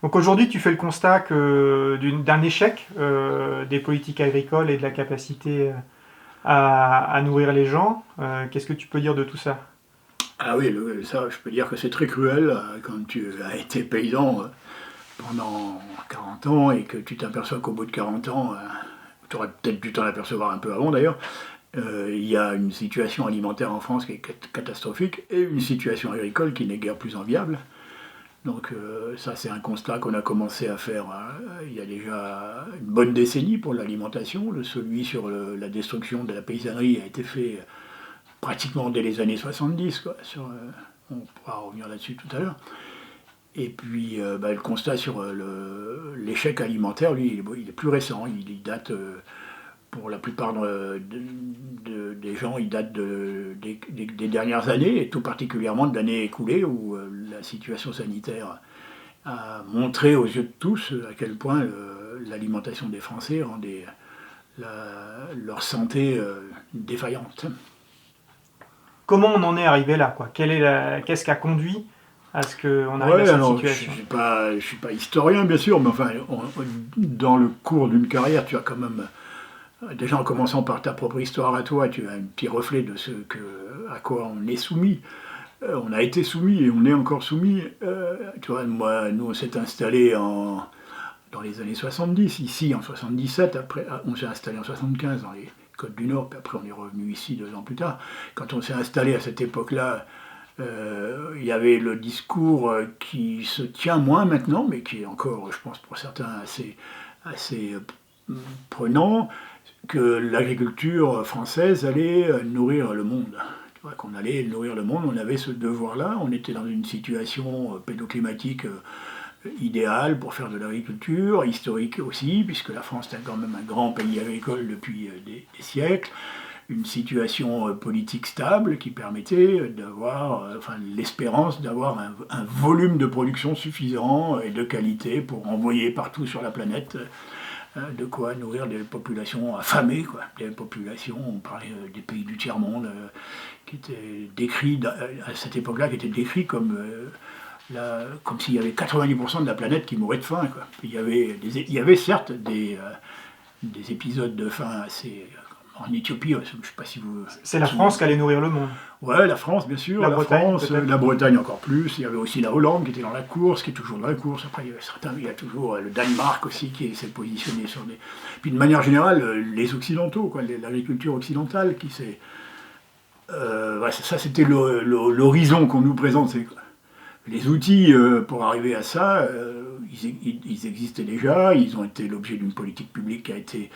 Donc aujourd'hui, tu fais le constat d'un échec des politiques agricoles et de la capacité à nourrir les gens. Qu'est-ce que tu peux dire de tout ça? Ah oui, ça, je peux dire que c'est très cruel quand tu as été paysan pendant 40 ans et que tu t'aperçois qu'au bout de 40 ans, tu aurais peut-être dû t'en apercevoir un peu avant d'ailleurs, il y a une situation alimentaire en France qui est catastrophique et une situation agricole qui n'est guère plus enviable. Donc ça, c'est un constat qu'on a commencé à faire il y a déjà une bonne décennie pour l'alimentation. Celui sur la destruction de la paysannerie a été fait pratiquement dès les années 70, quoi. On pourra revenir là-dessus tout à l'heure. Et puis le constat sur l'échec alimentaire, lui, il est plus récent. Il date, pour la plupart des gens, il date des dernières années, et tout particulièrement de l'année écoulée, où la situation sanitaire a montré aux yeux de tous à quel point l'alimentation des Français rendait leur santé défaillante. Comment on en est arrivé là, quoi? Qu'est-ce qui a conduit à ce qu'on arrive à Ouais, cette alors situation? je suis pas historien bien sûr, mais enfin, dans le cours d'une carrière, tu as quand même, déjà en commençant par ta propre histoire à toi, tu as un petit reflet de à quoi on est soumis. On a été soumis et on est encore soumis. Tu vois, nous on s'est installé dans les années 70, ici en 77, après on s'est installé en 75 dans les Côtes du Nord, puis après on est revenu ici 2 ans plus tard. Quand on s'est installé à cette époque-là, il y avait le discours qui se tient moins maintenant, mais qui est encore, je pense, pour certains assez prenant, que l'agriculture française allait nourrir le monde. Tu vois, qu'on allait nourrir le monde, on avait ce devoir-là, on était dans une situation pédoclimatique idéale pour faire de l'agriculture, historique aussi, puisque la France est quand même un grand pays agricole depuis des siècles, une situation politique stable qui permettait d'avoir, l'espérance d'avoir un volume de production suffisant et de qualité pour envoyer partout sur la planète de quoi nourrir des populations affamées, quoi. Des populations, on parlait des pays du tiers-monde, qui étaient décrits à cette époque-là, qui étaient décrits comme s'il y avait 90% de la planète qui mourait de faim, quoi. Il y avait certes des épisodes de faim assez. En Éthiopie, je ne sais pas si vous. C'est la France qui allait nourrir le monde. Ouais, la France, bien sûr, La la Bretagne, France, peut-être. la Bretagne encore plus. Il y avait aussi la Hollande qui était dans la course, qui est toujours dans la course. Après, il y a toujours le Danemark aussi qui s'est positionné sur des. Puis de manière générale, les Occidentaux, quoi, l'agriculture occidentale qui s'est. Ça, c'était l'horizon qu'on nous présente. Les outils pour arriver à ça, ils existaient déjà. Ils ont été l'objet d'une politique publique qui a été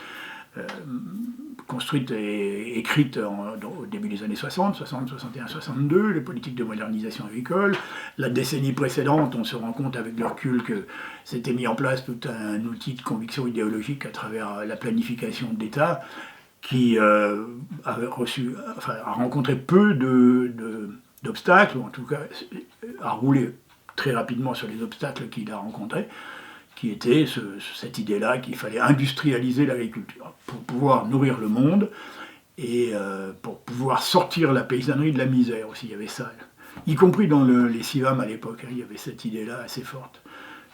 construite et écrite au début des années 60, 61, 62, les politiques de modernisation agricole. La décennie précédente, on se rend compte avec le recul que s'était mis en place tout un outil de conviction idéologique à travers la planification d'État qui a rencontré peu d'obstacles, ou en tout cas a roulé très rapidement sur les obstacles qu'il a rencontrés, qui était cette idée-là qu'il fallait industrialiser l'agriculture pour pouvoir nourrir le monde et pour pouvoir sortir la paysannerie de la misère aussi. Il y avait ça, y compris dans les CIVAM à l'époque, il y avait cette idée-là assez forte,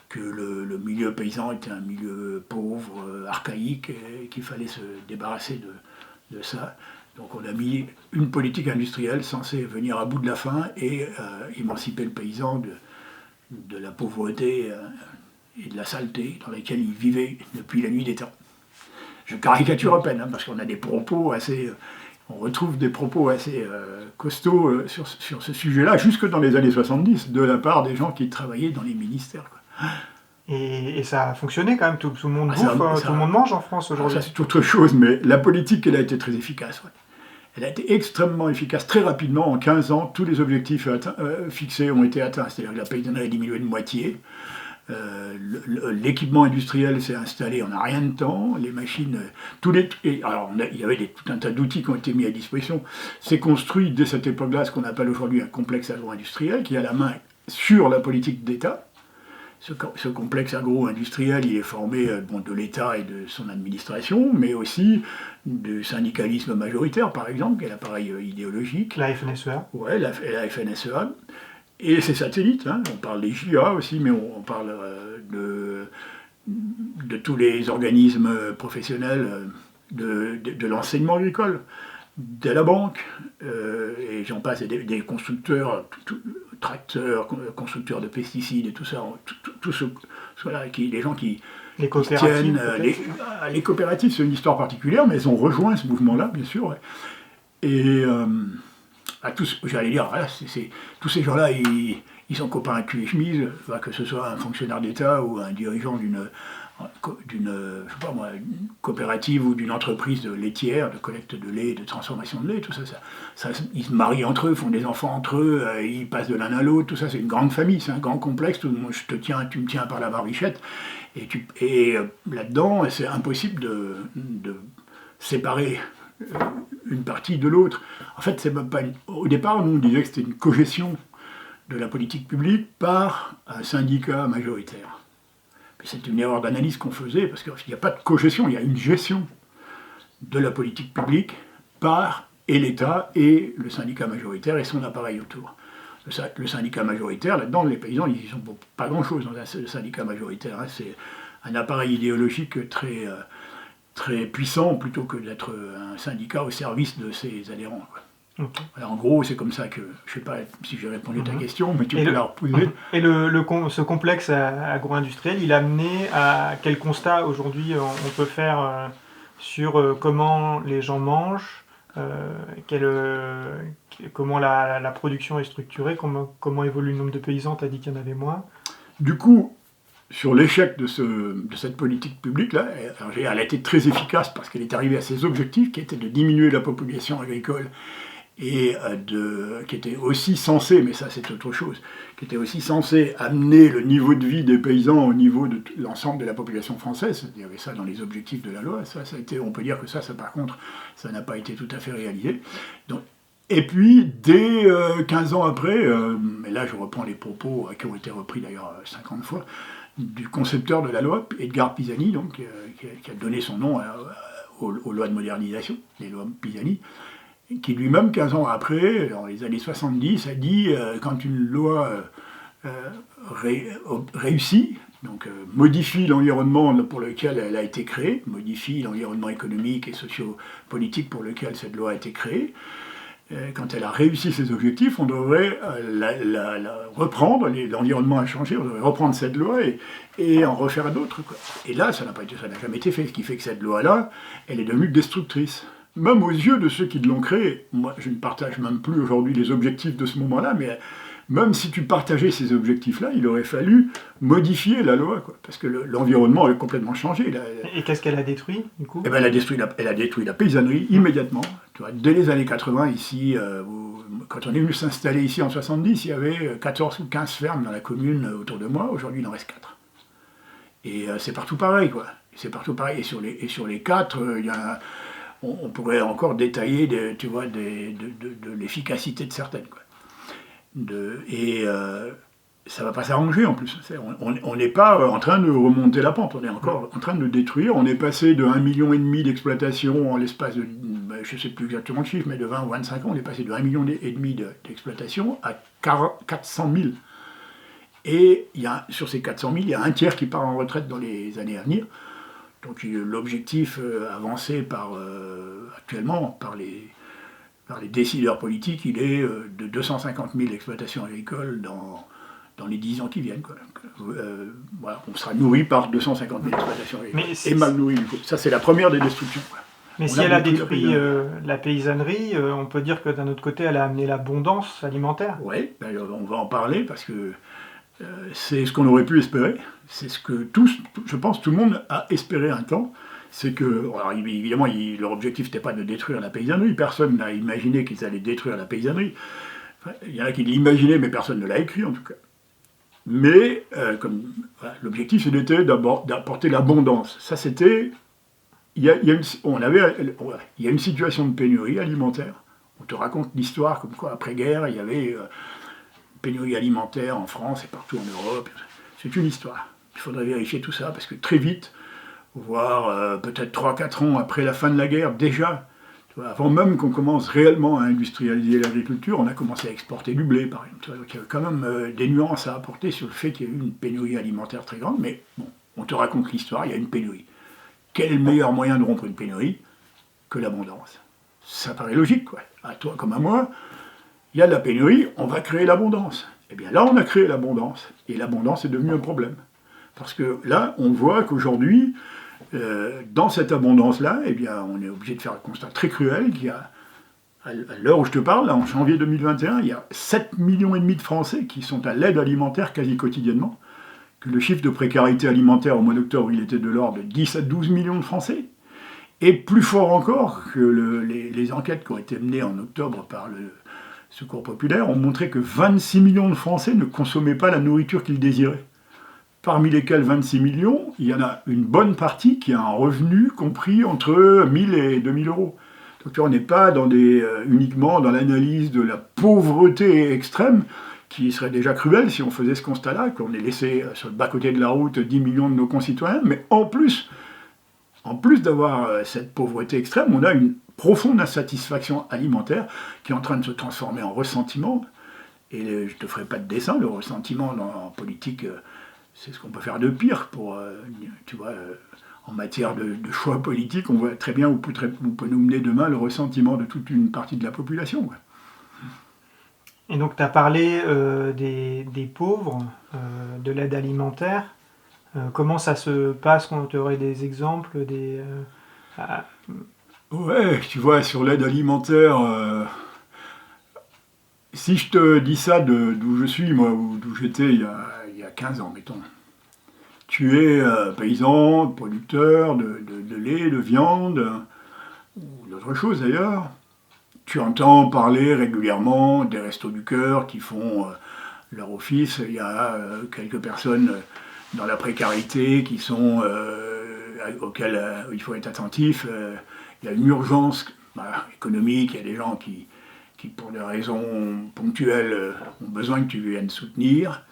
que le milieu paysan était un milieu pauvre, archaïque, et qu'il fallait se débarrasser de ça. Donc on a mis une politique industrielle censée venir à bout de la faim et émanciper le paysan de la pauvreté et de la saleté dans laquelle il vivait depuis la nuit des temps. Je caricature à peine, parce qu'on a des propos assez. On retrouve des propos assez costauds sur ce sujet-là, jusque dans les années 70, de la part des gens qui travaillaient dans les ministères, quoi. Et ça a fonctionné quand même, tout le monde bouffe, tout le monde mange en France aujourd'hui. Ça c'est autre chose, mais la politique, elle a été très efficace. Ouais. Elle a été extrêmement efficace. Très rapidement, en 15 ans, tous les objectifs fixés ont été atteints. C'est-à-dire que la paysannerie a diminué de moitié. L'équipement industriel s'est installé en un rien de temps. Les machines, il y avait tout un tas d'outils qui ont été mis à disposition. C'est construit dès cette époque-là ce qu'on appelle aujourd'hui un complexe agro-industriel qui a la main sur la politique d'État. Ce complexe agro-industriel, il est formé de l'État et de son administration, mais aussi du syndicalisme majoritaire, par exemple, qui est l'appareil idéologique. La FNSEA. Ouais, la FNSEA, et ses satellites. Hein. On parle des JA aussi, mais on parle de tous les organismes professionnels de l'enseignement agricole, de la banque, et j'en passe, et des constructeurs, tracteurs, constructeurs de pesticides et tout ça, tout ce, voilà, les gens qui Les coopératives, tiennent. Les coopératives, c'est une histoire particulière, mais elles ont rejoint ce mouvement-là, bien sûr. Ouais. Et à tous, j'allais dire, voilà, tous ces gens-là, ils sont copains à cul et chemise, que ce soit un fonctionnaire d'État ou un dirigeant d'une je sais pas moi, une coopérative ou d'une entreprise de laitière, de collecte de lait, de transformation de lait, tout ça, ils se marient entre eux, font des enfants entre eux, ils passent de l'un à l'autre, tout ça, c'est une grande famille, c'est un grand complexe, tout le monde, tu me tiens par la barbichette, et là-dedans, c'est impossible de séparer une partie de l'autre. En fait, c'est même pas au départ, nous on disait que c'était une cogestion de la politique publique par un syndicat majoritaire. C'est une erreur d'analyse qu'on faisait, parce qu'il n'y a pas de cogestion, il y a une gestion de la politique publique par et l'État et le syndicat majoritaire et son appareil autour. Le syndicat majoritaire, là-dedans, les paysans, ils ne sont pas grand-chose dans le syndicat majoritaire. Hein. C'est un appareil idéologique très, très puissant, plutôt que d'être un syndicat au service de ses adhérents. Quoi. Okay. Alors, en gros, c'est comme ça que, je ne sais pas si j'ai répondu à ta question, mais tu peux la reposer. Et ce complexe agro-industriel, il a mené à quel constat aujourd'hui on peut faire sur comment les gens mangent, comment la production est structurée, comment évolue le nombre de paysans, tu as dit qu'il y en avait moins. Du coup, sur l'échec de cette politique publique-là, elle a été très efficace parce qu'elle est arrivée à ses objectifs, qui étaient de diminuer la population agricole et qui était aussi censé, mais ça c'est autre chose, qui était aussi censé amener le niveau de vie des paysans au niveau de l'ensemble de la population française. Il y avait ça dans les objectifs de la loi, ça a été, on peut dire que ça par contre, ça n'a pas été tout à fait réalisé. Donc, et puis, dès 15 ans après, et là je reprends les propos qui ont été repris d'ailleurs 50 fois, du concepteur de la loi, Edgar Pisani, donc, qui a donné son nom aux lois de modernisation, les lois Pisani, qui lui-même, 15 ans après, dans les années 70, a dit quand une loi réussit, donc modifie l'environnement pour lequel elle a été créée, modifie l'environnement économique et socio-politique pour lequel cette loi a été créée, quand elle a réussi ses objectifs, on devrait la reprendre, l'environnement a changé, on devrait reprendre cette loi et en refaire d'autres. Quoi. Et là, ça n'a jamais été fait, ce qui fait que cette loi-là, elle est devenue destructrice. Même aux yeux de ceux qui l'ont créée. Moi, je ne partage même plus aujourd'hui les objectifs de ce moment-là, mais même si tu partageais ces objectifs-là, il aurait fallu modifier la loi, quoi, parce que l'environnement a complètement changé. Et qu'est-ce qu'elle a détruit, du coup ? Elle a détruit la paysannerie immédiatement. Tu vois, dès les années 80, ici, quand on est venu s'installer ici en 70, il y avait 14 ou 15 fermes dans la commune autour de moi. Aujourd'hui, il en reste 4. Et c'est partout pareil, quoi. C'est partout pareil. Et sur les 4, il y a... On pourrait encore détailler, de l'efficacité de certaines. Quoi. Ça ne va pas s'arranger en plus. On n'est pas en train de remonter la pente, on est encore en train de détruire. On est passé de 1,5 million d'exploitations en l'espace de, je ne sais plus exactement le chiffre, mais de 20 ou 25 ans, on est passé de 1,5 million d'exploitations à 400 000. Et sur ces 400 000, il y a un tiers qui part en retraite dans les années à venir. Donc l'objectif avancé actuellement par les décideurs politiques, il est de 250 000 exploitations agricoles dans les 10 ans qui viennent. Quoi. Donc, voilà, on sera nourri par 250 000 exploitations agricoles. Et mal nourri. Ça, c'est la première des destructions. Quoi. Mais si elle a détruit la paysannerie, on peut dire que d'un autre côté, elle a amené l'abondance alimentaire. Oui, on va en parler parce que c'est ce qu'on aurait pu espérer, c'est ce que je pense tout le monde a espéré un temps, c'est que, alors évidemment, leur objectif n'était pas de détruire la paysannerie, personne n'a imaginé qu'ils allaient détruire la paysannerie, enfin, il y en a qui l'imaginaient, mais personne ne l'a écrit en tout cas. Mais l'objectif c'était d'apporter l'abondance, ça c'était, il y a une situation de pénurie alimentaire, on te raconte l'histoire comme quoi après-guerre il y avait... pénurie alimentaire en France et partout en Europe. C'est une histoire. Il faudrait vérifier tout ça, parce que très vite, voire peut-être 3-4 ans après la fin de la guerre, déjà, Avant même qu'on commence réellement à industrialiser l'agriculture, on a commencé à exporter du blé, par exemple. Donc il y a quand même des nuances à apporter sur le fait qu'il y a eu une pénurie alimentaire très grande, mais bon, on te raconte l'histoire, il y a une pénurie. Quel est le meilleur moyen de rompre une pénurie que l'abondance? Ça paraît logique, quoi. À toi comme à moi, il y a de la pénurie, on va créer l'abondance. Eh bien là, on a créé l'abondance, et l'abondance est devenue un problème. Parce que là, on voit qu'aujourd'hui, dans cette abondance-là, eh bien, on est obligé de faire un constat très cruel qu'il y a, à l'heure où je te parle, là, en janvier 2021, il y a 7,5 millions de Français qui sont à l'aide alimentaire quasi quotidiennement, que le chiffre de précarité alimentaire au mois d'octobre, il était de l'ordre de 10 à 12 millions de Français, et plus fort encore que les enquêtes qui ont été menées en octobre par le Secours populaire ont montré que 26 millions de Français ne consommaient pas la nourriture qu'ils désiraient. Parmi lesquels 26 millions, il y en a une bonne partie qui a un revenu compris entre 1000 et 2000 euros. Donc tu vois, on n'est pas uniquement dans l'analyse de la pauvreté extrême, qui serait déjà cruelle si on faisait ce constat-là, qu'on ait laissé sur le bas-côté de la route 10 millions de nos concitoyens, mais en plus d'avoir cette pauvreté extrême, on a une profonde insatisfaction alimentaire qui est en train de se transformer en ressentiment. Et je ne te ferai pas de dessin, le ressentiment en politique, c'est ce qu'on peut faire de pire pour, tu vois, en matière de choix politiques, on voit très bien où peut nous mener demain le ressentiment de toute une partie de la population. Ouais. Et donc, tu as parlé des pauvres, de l'aide alimentaire. Comment ça se passe quand tu aurais des exemples Ouais, tu vois, sur l'aide alimentaire, si je te dis ça d'où je suis, moi, ou d'où j'étais il y a 15 ans, mettons. Tu es paysan, producteur de lait, de viande, ou d'autres choses d'ailleurs. Tu entends parler régulièrement des Restos du Cœur qui font leur office. Il y a quelques personnes dans la précarité qui sont, auxquelles il faut être attentif. Il y a une urgence économique, il y a des gens qui, pour des raisons ponctuelles, ont besoin que tu viennes soutenir.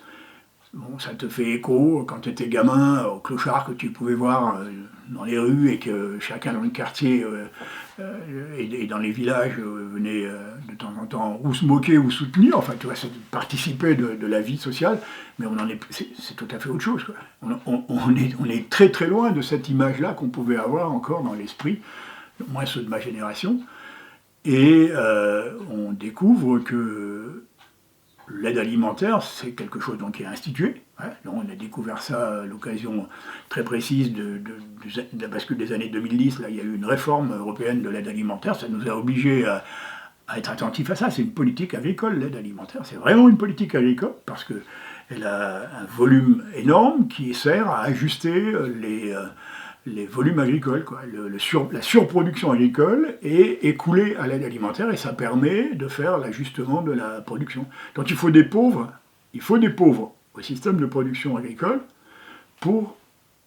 Bon, ça te fait écho quand tu étais gamin au clochard que tu pouvais voir dans les rues et que chacun dans le quartier et dans les villages venait de temps en temps ou se moquer ou soutenir, enfin tu vois, participer de la vie sociale, mais c'est tout à fait autre chose, quoi. On est très très loin de cette image-là qu'on pouvait avoir encore dans l'esprit, au moins ceux de ma génération, et on découvre que l'aide alimentaire, c'est quelque chose donc, qui est institué. Ouais. On a découvert ça à l'occasion très précise de la bascule des années 2010. Là, il y a eu une réforme européenne de l'aide alimentaire. Ça nous a obligés à être attentifs à ça. C'est une politique agricole, l'aide alimentaire. C'est vraiment une politique agricole parce qu'elle a un volume énorme qui sert à ajuster les volumes agricoles, quoi. La surproduction agricole est écoulée à l'aide alimentaire et ça permet de faire l'ajustement de la production. Donc il faut des pauvres au système de production agricole pour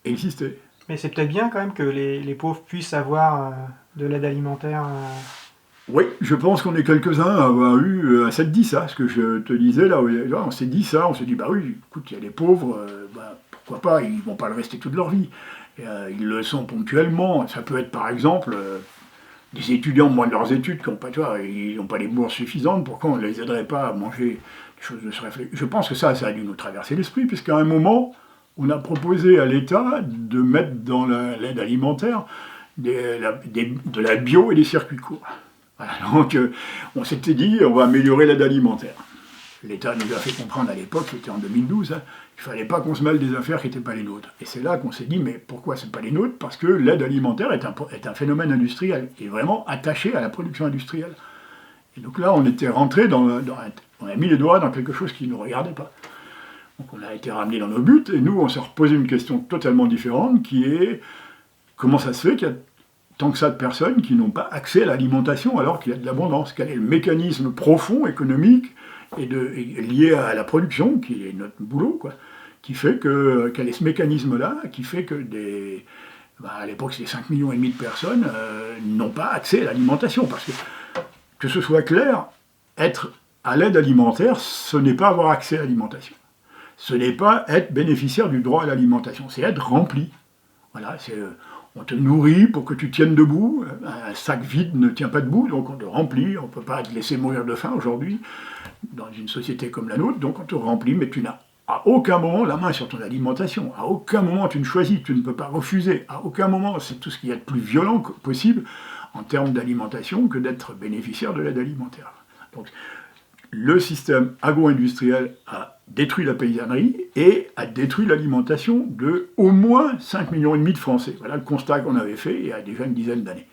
exister. Mais c'est peut-être bien quand même que les pauvres puissent avoir de l'aide alimentaire. Oui, je pense qu'on est quelques-uns à avoir eu, à s'être dit ça, ce que je te disais là, on s'est dit ça, on s'est dit bah oui, écoute, il y a des pauvres, pourquoi pas, ils ne vont pas le rester toute leur vie. Ils le sont ponctuellement. Ça peut être par exemple des étudiants moins de leurs études qui n'ont pas, ils n'ont pas les bourses suffisantes. Pourquoi on ne les aiderait pas à manger des choses de ce réflexe? Je pense que ça a dû nous traverser l'esprit, puisqu'à un moment, on a proposé à l'État de mettre dans l'aide alimentaire de la bio et des circuits courts. Voilà, donc on s'était dit, on va améliorer l'aide alimentaire. L'État nous a fait comprendre à l'époque, c'était en 2012, il ne fallait pas qu'on se mêle des affaires qui n'étaient pas les nôtres. Et c'est là qu'on s'est dit, mais pourquoi ce n'est pas les nôtres? Parce que l'aide alimentaire est un phénomène industriel, et vraiment attaché à la production industrielle. Et donc là, on était rentré on a mis les doigts dans quelque chose qui ne nous regardait pas. Donc on a été ramené dans nos buts, et nous, on s'est reposé une question totalement différente, qui est, comment ça se fait qu'il y a tant que ça de personnes qui n'ont pas accès à l'alimentation alors qu'il y a de l'abondance? Quel est le mécanisme profond économique et lié à la production, qui est notre boulot, quoi, qui fait quel est ce mécanisme-là, qui fait que à l'époque c'était 5,5 millions de personnes n'ont pas accès à l'alimentation, parce que ce soit clair, être à l'aide alimentaire, ce n'est pas avoir accès à l'alimentation. Ce n'est pas être bénéficiaire du droit à l'alimentation, c'est être rempli. Voilà, On te nourrit pour que tu tiennes debout. Un sac vide ne tient pas debout, donc on te remplit. On ne peut pas te laisser mourir de faim aujourd'hui, dans une société comme la nôtre. Donc on te remplit, mais tu n'as à aucun moment la main sur ton alimentation. À aucun moment tu ne choisis, tu ne peux pas refuser. À aucun moment, c'est tout ce qu'il y a de plus violent possible en termes d'alimentation que d'être bénéficiaire de l'aide alimentaire. Donc le système agro-industriel a détruit la paysannerie et a détruit l'alimentation de au moins 5,5 millions de Français. Voilà le constat qu'on avait fait il y a déjà une dizaine d'années.